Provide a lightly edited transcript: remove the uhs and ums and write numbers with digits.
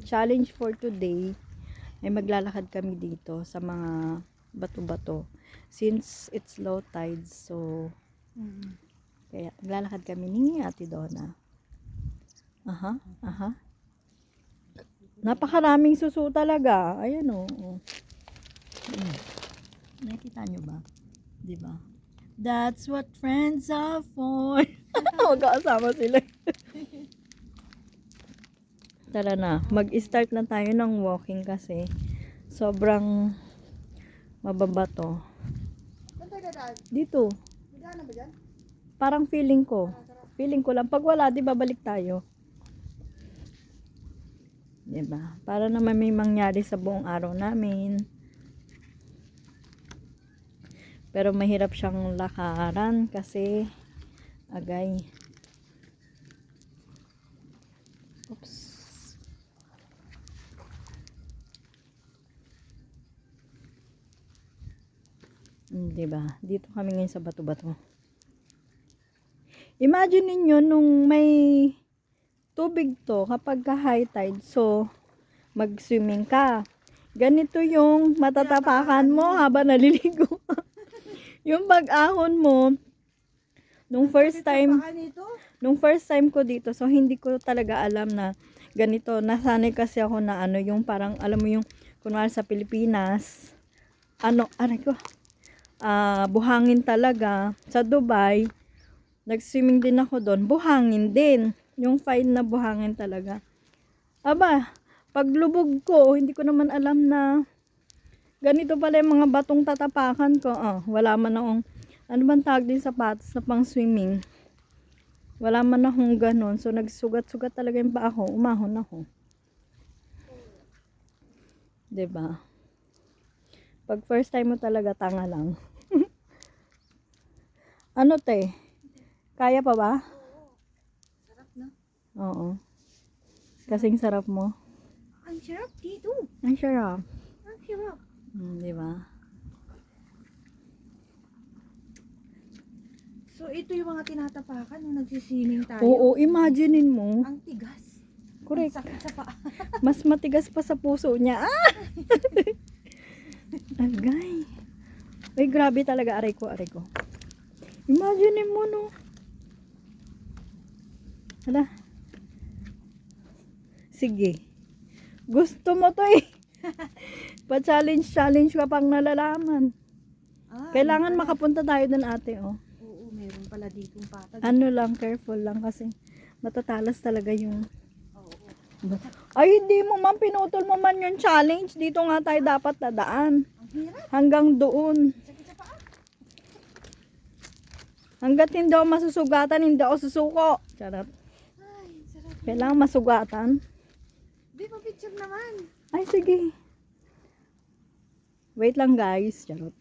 challenge for today ay maglalakad kami dito sa mga bato-bato. Since it's low tide, so kaya maglalakad kami ni Ate Donna. Aha, aha. Napakaraming suso talaga. Ayan o. Nakikita nyo ba? Di ba? That's what friends are for. Magkakasama sila. Tara na. Mag-start na tayo ng walking kasi sobrang mababa to. Dito. Parang feeling ko. Feeling ko lang. Pag wala, di babalik tayo. Diba? Para naman may mangyari sa buong araw namin. Pero mahirap siyang lakaran kasi agay. Oops. Diba? Dito kami ngayon sa bato-bato. Imagine ninyo nung may tubig to kapag high tide, so mag-swimming ka. Ganito yung matatapakan mo habang naliligo. Yung pag-ahon mo nung first time ko dito, so hindi ko talaga alam na ganito. Nasanay kasi ako na ano, yung parang alam mo yung kunwari sa Pilipinas, buhangin talaga. Sa Dubai, nag-swimming din ako doon, buhangin din. Yung fine na buhangin talaga. Aba, paglubog ko, hindi ko naman alam na ganito pala yung mga batong tatapakan ko. Wala man akong, ano bang tawag din sapatos na pang swimming. Wala man akong ganon. So, nagsugat-sugat talaga yung paa ko. Umahon ako. Diba? Pag first time mo talaga, tanga lang. Ano te? Kaya pa ba? Sarap na. Oo. Kasing sarap mo. Ang sarap dito. Ang sarap. Ang sarap. Diba? So, ito yung mga tinatapakan nung nagsiswimming tayo. Oo, imaginein mo. Ang tigas. Correct. Ang sakit sa paa. Mas matigas pa sa puso niya. Agay. Ay, grabe talaga. Aray ko. Imagine mo, no. Hala. Sige. Gusto mo to eh. Pa-challenge ka pang nalalaman. Kailangan makapunta tayo dun ate, oh. Oo, meron pala ditong patag. Ano lang, careful lang kasi matatalas talaga yung... Oo. Ay, hindi mo man, pinutol mo man yung challenge. Dito nga tayo dapat dadaan. Ang hirap. Hanggang doon. Sakit sa paa. Hanggat hindi ako masusugatan, hindi ako susuko. Charot. Ay, sarap. Kailangan masugatan. Di ba picture naman? Ay, sige. Wait lang guys. Charot.